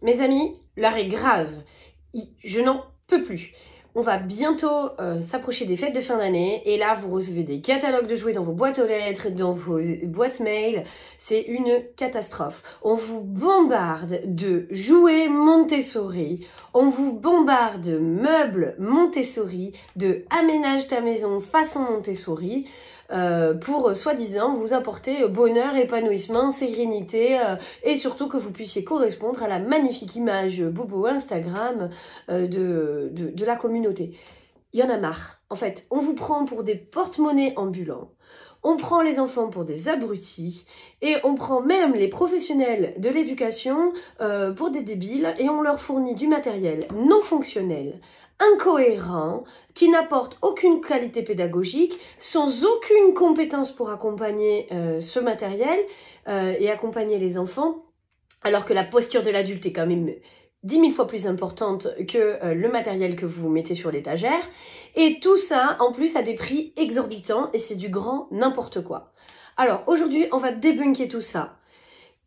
Mes amis, l'heure est grave. Je n'en peux plus. On va bientôt s'approcher des fêtes de fin d'année et là vous recevez des catalogues de jouets dans vos boîtes aux lettres, dans vos boîtes mail. C'est une catastrophe. On vous bombarde de jouets Montessori, on vous bombarde de meubles Montessori, de aménage ta maison façon Montessori. Pour soi-disant vous apporter bonheur, épanouissement, sérénité et surtout que vous puissiez correspondre à la magnifique image bobo Instagram de la communauté. Il y en a marre. En fait, on vous prend pour des porte-monnaies ambulants, on prend les enfants pour des abrutis et on prend même les professionnels de l'éducation pour des débiles et on leur fournit du matériel non fonctionnel, incohérent, qui n'apporte aucune qualité pédagogique, sans aucune compétence pour accompagner ce matériel et accompagner les enfants, alors que la posture de l'adulte est quand même 10 000 fois plus importante que le matériel que vous mettez sur l'étagère. Et tout ça, en plus, à des prix exorbitants et c'est du grand n'importe quoi. Alors, aujourd'hui, on va débunker tout ça.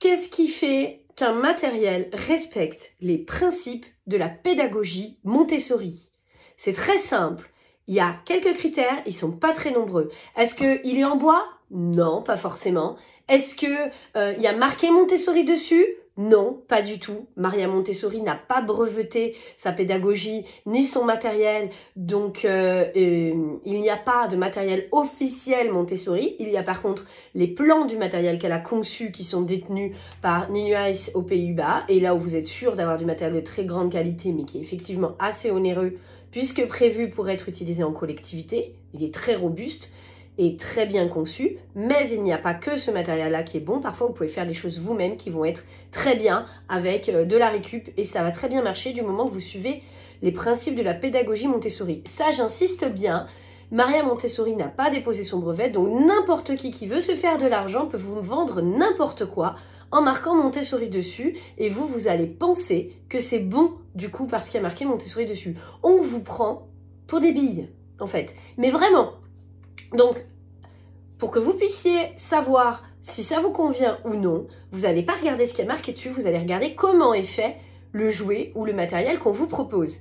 Qu'est-ce qui fait qu'un matériel respecte les principes de la pédagogie Montessori? C'est très simple. Il y a quelques critères, ils sont pas très nombreux. Est-ce qu'il est en bois? Non, pas forcément. Est-ce qu'il y a marqué Montessori dessus? Non, pas du tout. Maria Montessori n'a pas breveté sa pédagogie ni son matériel, donc il n'y a pas de matériel officiel Montessori. Il y a par contre les plans du matériel qu'elle a conçu qui sont détenus par Nieuwhuis aux Pays-Bas, et là où vous êtes sûr d'avoir du matériel de très grande qualité, mais qui est effectivement assez onéreux, puisque prévu pour être utilisé en collectivité. Il est très robuste et très bien conçu, mais il n'y a pas que ce matériel-là qui est bon. Parfois, vous pouvez faire des choses vous-même qui vont être très bien avec de la récup et ça va très bien marcher du moment que vous suivez les principes de la pédagogie Montessori. Ça, j'insiste bien, Maria Montessori n'a pas déposé son brevet, donc n'importe qui veut se faire de l'argent peut vous vendre n'importe quoi en marquant Montessori dessus et vous allez penser que c'est bon du coup parce qu'il y a marqué Montessori dessus. On vous prend pour des billes, en fait. Mais vraiment. Donc, pour que vous puissiez savoir si ça vous convient ou non, vous n'allez pas regarder ce qui est marqué dessus, vous allez regarder comment est fait le jouet ou le matériel qu'on vous propose.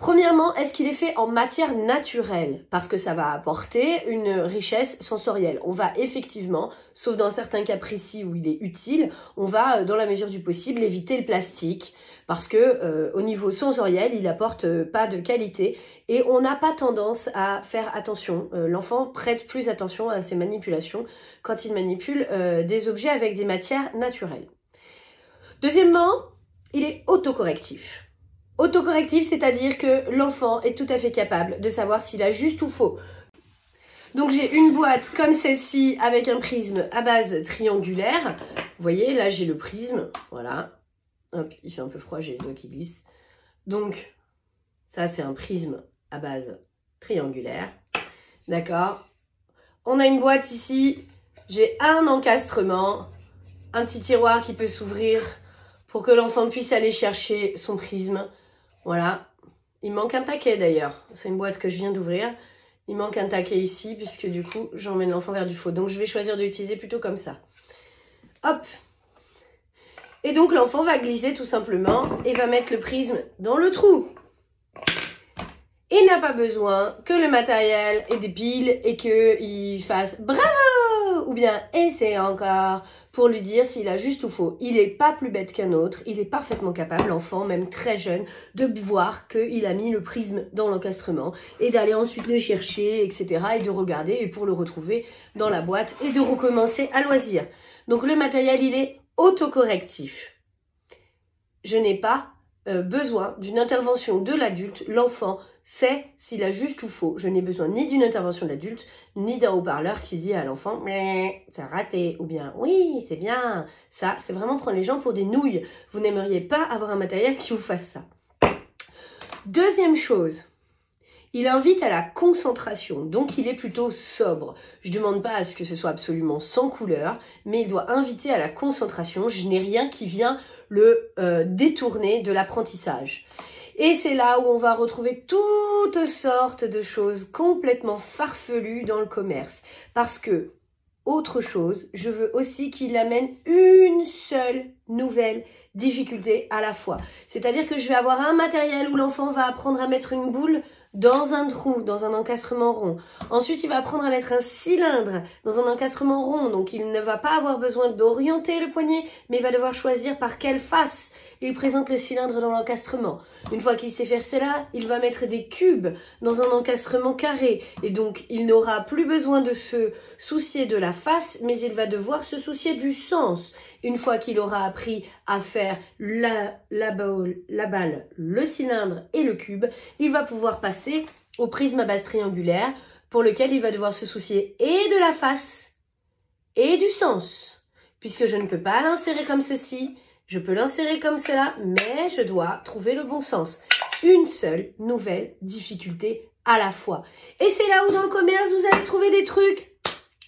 Premièrement, est-ce qu'il est fait en matière naturelle? Parce que ça va apporter une richesse sensorielle. On va effectivement, sauf dans certains cas précis où il est utile, on va, dans la mesure du possible, éviter le plastique. Parce que au niveau sensoriel, il apporte pas de qualité et on n'a pas tendance à faire attention. L'enfant prête plus attention à ses manipulations quand il manipule des objets avec des matières naturelles. Deuxièmement, il est autocorrectif. Autocorrectif, c'est-à-dire que l'enfant est tout à fait capable de savoir s'il a juste ou faux. Donc j'ai une boîte comme celle-ci avec un prisme à base triangulaire. Vous voyez, là j'ai le prisme, voilà. Hop, il fait un peu froid, j'ai les doigts qui glissent. Donc, ça c'est un prisme à base triangulaire. D'accord. On a une boîte ici, j'ai un encastrement, un petit tiroir qui peut s'ouvrir pour que l'enfant puisse aller chercher son prisme. Voilà. Il manque un taquet d'ailleurs. C'est une boîte que je viens d'ouvrir. Il manque un taquet ici puisque du coup, j'emmène l'enfant vers du faux. Donc, je vais choisir de l'utiliser plutôt comme ça. Hop. Et donc, l'enfant va glisser tout simplement et va mettre le prisme dans le trou. Il n'a pas besoin que le matériel ait des piles et qu'il fasse « bravo !» ou bien « essaie encore » pour lui dire s'il a juste ou faux. Il n'est pas plus bête qu'un autre, il est parfaitement capable, l'enfant, même très jeune, de voir qu'il a mis le prisme dans l'encastrement et d'aller ensuite le chercher, etc. et de regarder et pour le retrouver dans la boîte et de recommencer à loisir. Donc le matériel, il est autocorrectif. Je n'ai pas besoin d'une intervention de l'adulte, l'enfant sait s'il a juste ou faux. Je n'ai besoin ni d'une intervention de l'adulte, ni d'un haut-parleur qui dit à l'enfant « mais c'est raté » ou bien « oui, c'est bien ». Ça, c'est vraiment prendre les gens pour des nouilles. Vous n'aimeriez pas avoir un matériel qui vous fasse ça. Deuxième chose, il invite à la concentration, donc il est plutôt sobre. Je ne demande pas à ce que ce soit absolument sans couleur, mais il doit inviter à la concentration. Je n'ai rien qui vient le détourner de l'apprentissage. Et c'est là où on va retrouver toutes sortes de choses complètement farfelues dans le commerce. Parce que autre chose, je veux aussi qu'il amène une seule nouvelle difficulté à la fois. C'est-à-dire que je vais avoir un matériel où l'enfant va apprendre à mettre une boule dans un trou, dans un encastrement rond. Ensuite, il va apprendre à mettre un cylindre dans un encastrement rond. Donc, il ne va pas avoir besoin d'orienter le poignet, mais il va devoir choisir par quelle face il présente le cylindre dans l'encastrement. Une fois qu'il sait faire cela, il va mettre des cubes dans un encastrement carré. Et donc, il n'aura plus besoin de se soucier de la face, mais il va devoir se soucier du sens. Une fois qu'il aura appris à faire la balle, le cylindre et le cube, il va pouvoir passer au prisme à base triangulaire pour lequel il va devoir se soucier et de la face et du sens. Puisque je ne peux pas l'insérer comme ceci, je peux l'insérer comme cela, mais je dois trouver le bon sens. Une seule nouvelle difficulté à la fois. Et c'est là où dans le commerce, vous allez trouver des trucs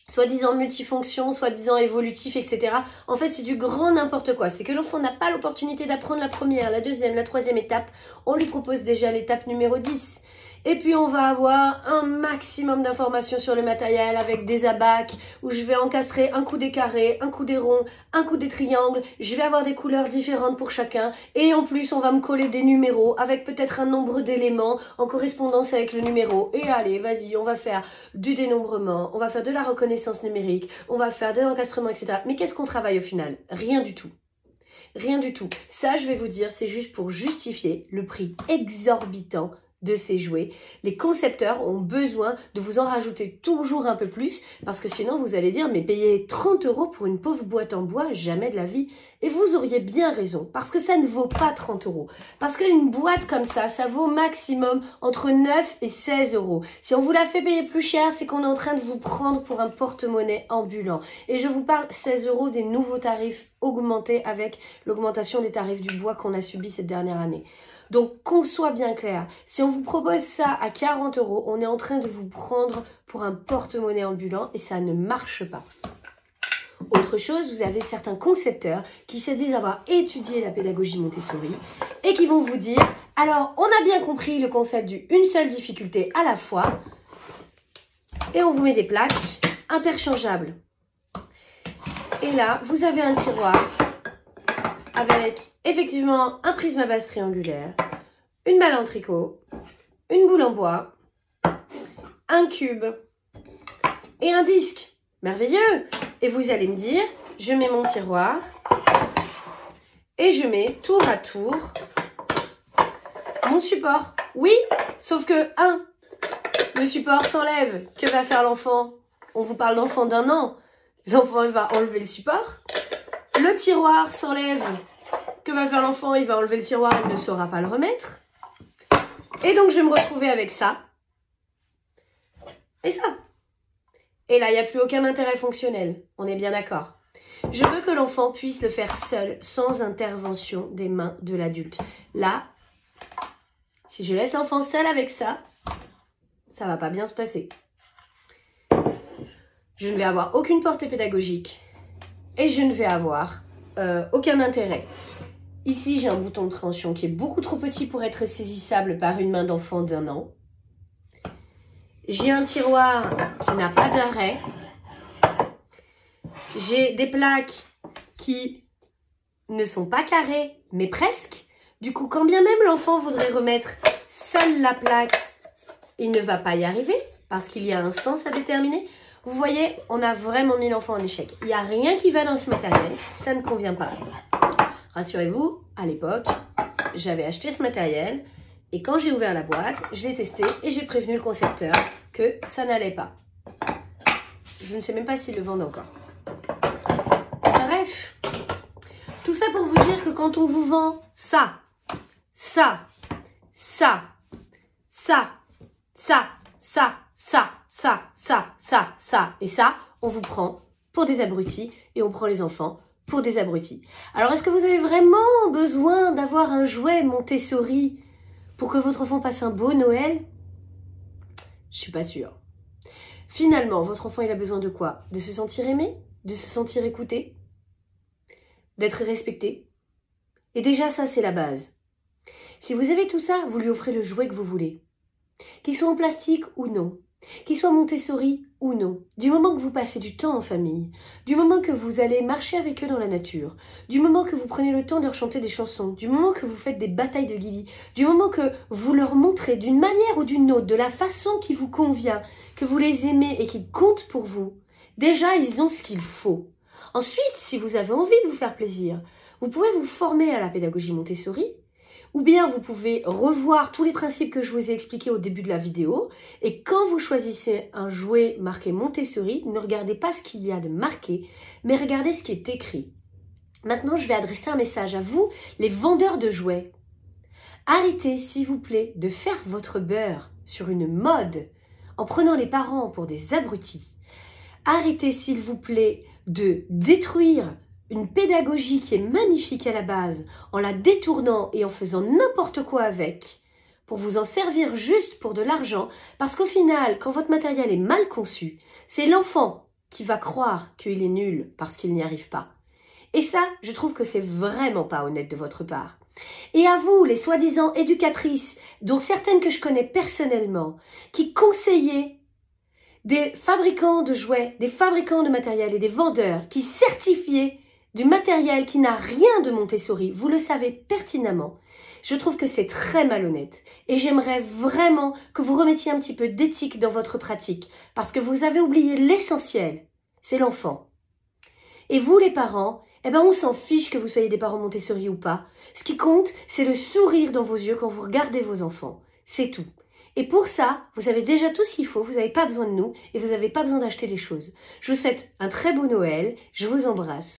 soi-disant multifonction, soi-disant évolutif, etc. En fait, c'est du grand n'importe quoi. C'est que l'enfant n'a pas l'opportunité d'apprendre la première, la deuxième, la troisième étape. On lui propose déjà l'étape numéro 10. Et puis, on va avoir un maximum d'informations sur le matériel avec des abacs où je vais encastrer un coup des carrés, un coup des ronds, un coup des triangles. Je vais avoir des couleurs différentes pour chacun. Et en plus, on va me coller des numéros avec peut-être un nombre d'éléments en correspondance avec le numéro. Et allez, vas-y, on va faire du dénombrement, on va faire de la reconnaissance numérique, on va faire de l'encastrement, etc. Mais qu'est-ce qu'on travaille au final? Rien du tout. Rien du tout. Ça, je vais vous dire, c'est juste pour justifier le prix exorbitant de ces jouets. Les concepteurs ont besoin de vous en rajouter toujours un peu plus parce que sinon vous allez dire mais payer 30 € pour une pauvre boîte en bois, jamais de la vie. Et vous auriez bien raison parce que ça ne vaut pas 30 €. Parce qu'une boîte comme ça vaut maximum entre 9 et 16 €. Si on vous la fait payer plus cher, c'est qu'on est en train de vous prendre pour un porte-monnaie ambulant. Et je vous parle 16 € des nouveaux tarifs augmentés avec l'augmentation des tarifs du bois qu'on a subi cette dernière année. Donc, qu'on soit bien clair, si on vous propose ça à 40 €, on est en train de vous prendre pour un porte-monnaie ambulant et ça ne marche pas. Autre chose, vous avez certains concepteurs qui se disent avoir étudié la pédagogie Montessori et qui vont vous dire « Alors, on a bien compris le concept du une seule difficulté à la fois et on vous met des plaques interchangeables. » Et là, vous avez un tiroir avec effectivement un prisme à base triangulaire, une balle en tricot, une boule en bois, un cube et un disque. Merveilleux! Et vous allez me dire, je mets mon tiroir et je mets tour à tour mon support. Oui, sauf que, le support s'enlève. Que va faire l'enfant? On vous parle d'enfant d'1 an. L'enfant, il va enlever le support. Le tiroir s'enlève. Que va faire l'enfant? Il va enlever le tiroir, il ne saura pas le remettre. Et donc, je vais me retrouver avec ça. Et ça. Et là, il n'y a plus aucun intérêt fonctionnel. On est bien d'accord. Je veux que l'enfant puisse le faire seul, sans intervention des mains de l'adulte. Là, si je laisse l'enfant seul avec ça, ça ne va pas bien se passer. Je ne vais avoir aucune portée pédagogique et je ne vais avoir aucun intérêt. Ici, j'ai un bouton de préhension qui est beaucoup trop petit pour être saisissable par une main d'enfant d'1 an. J'ai un tiroir qui n'a pas d'arrêt. J'ai des plaques qui ne sont pas carrées, mais presque. Du coup, quand bien même l'enfant voudrait remettre seule la plaque, il ne va pas y arriver parce qu'il y a un sens à déterminer. Vous voyez, on a vraiment mis l'enfant en échec. Il n'y a rien qui va dans ce matériel, ça ne convient pas. Rassurez-vous, à l'époque, j'avais acheté ce matériel et quand j'ai ouvert la boîte, je l'ai testé et j'ai prévenu le concepteur que ça n'allait pas. Je ne sais même pas s'ils le vendent encore. Bref, tout ça pour vous dire que quand on vous vend ça, et ça, on vous prend pour des abrutis et on prend les enfants pour des abrutis. Alors, est-ce que vous avez vraiment besoin d'avoir un jouet Montessori pour que votre enfant passe un beau Noël? Je suis pas sûre. Finalement, votre enfant, il a besoin de quoi? De se sentir aimé? De se sentir écouté? D'être respecté? Et déjà, ça, c'est la base. Si vous avez tout ça, vous lui offrez le jouet que vous voulez. Qu'il soit en plastique ou non. Qu'il soit Montessori ou non, du moment que vous passez du temps en famille, du moment que vous allez marcher avec eux dans la nature, du moment que vous prenez le temps de leur chanter des chansons, du moment que vous faites des batailles de guili, du moment que vous leur montrez d'une manière ou d'une autre, de la façon qui vous convient, que vous les aimez et qu'ils comptent pour vous, déjà ils ont ce qu'il faut. Ensuite, si vous avez envie de vous faire plaisir, vous pouvez vous former à la pédagogie Montessori, ou bien vous pouvez revoir tous les principes que je vous ai expliqués au début de la vidéo. Et quand vous choisissez un jouet marqué Montessori, ne regardez pas ce qu'il y a de marqué, mais regardez ce qui est écrit. Maintenant, je vais adresser un message à vous, les vendeurs de jouets. Arrêtez, s'il vous plaît, de faire votre beurre sur une mode en prenant les parents pour des abrutis. Arrêtez, s'il vous plaît, de détruire une pédagogie qui est magnifique à la base, en la détournant et en faisant n'importe quoi avec, pour vous en servir juste pour de l'argent, parce qu'au final, quand votre matériel est mal conçu, c'est l'enfant qui va croire qu'il est nul parce qu'il n'y arrive pas. Et ça, je trouve que c'est vraiment pas honnête de votre part. Et à vous, les soi-disant éducatrices, dont certaines que je connais personnellement, qui conseillez des fabricants de jouets, des fabricants de matériel et des vendeurs qui certifiaient du matériel qui n'a rien de Montessori, vous le savez pertinemment. Je trouve que c'est très malhonnête et j'aimerais vraiment que vous remettiez un petit peu d'éthique dans votre pratique parce que vous avez oublié l'essentiel, c'est l'enfant. Et vous les parents, eh ben on s'en fiche que vous soyez des parents Montessori ou pas. Ce qui compte, c'est le sourire dans vos yeux quand vous regardez vos enfants. C'est tout. Et pour ça, vous avez déjà tout ce qu'il faut, vous n'avez pas besoin de nous et vous n'avez pas besoin d'acheter des choses. Je vous souhaite un très beau Noël, je vous embrasse.